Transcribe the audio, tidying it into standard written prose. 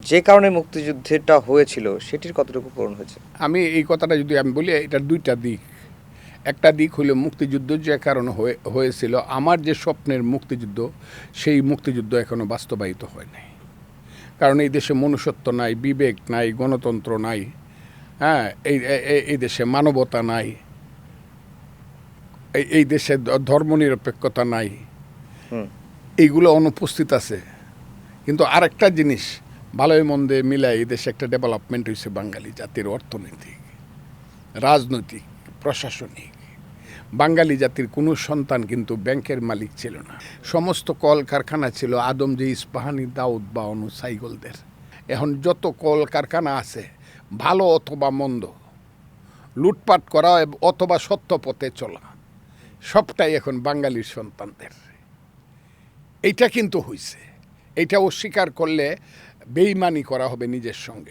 যে কারণে মুক্তিযুদ্ধটা হয়েছিল সেটির কতটুকু পূরণ হয়েছে? আমি এই কথাটা যদি আমি বলি, এটার দুইটা দিক। একটা দিক হলো মুক্তিযুদ্ধ যে কারণে হয়েছিল, আমার যে স্বপ্নের মুক্তিযুদ্ধ, সেই মুক্তিযুদ্ধ এখনো বাস্তবায়িত হয় নাই। কারণ এই দেশে মনুষ্যত্ব নাই, বিবেক নাই, গণতন্ত্র নাই, হ্যাঁ, এই দেশে মানবতা নাই, এই দেশে ধর্মনিরপেক্ষতা নাই, হুম। এইগুলো অনুপস্থিত আছে। কিন্তু আরেকটা জিনিস ভালোই মন্দে মিলাই এই দেশে একটা ডেভেলপমেন্ট হয়েছে বাঙালি জাতির, অর্থনৈতিক, রাজনৈতিক, প্রশাসনিক। বাঙালি জাতির কোনো সন্তান কিন্তু ব্যাংকের মালিক ছিল না। সমস্ত কল কারখানা ছিল আদমজী ইস্পাহানি দাউদ বাওয়ানু সাইগলদের। এখন যত কল কারখানা আছে, ভালো অথবা মন্দ, লুটপাট করা অথবা সত্য পথে চলা, সবটাই এখন বাঙালির সন্তানদের। এইটা কিন্তু হইছে। এইটা অস্বীকার করলে বেইমানি করা হবে নিজের সঙ্গে।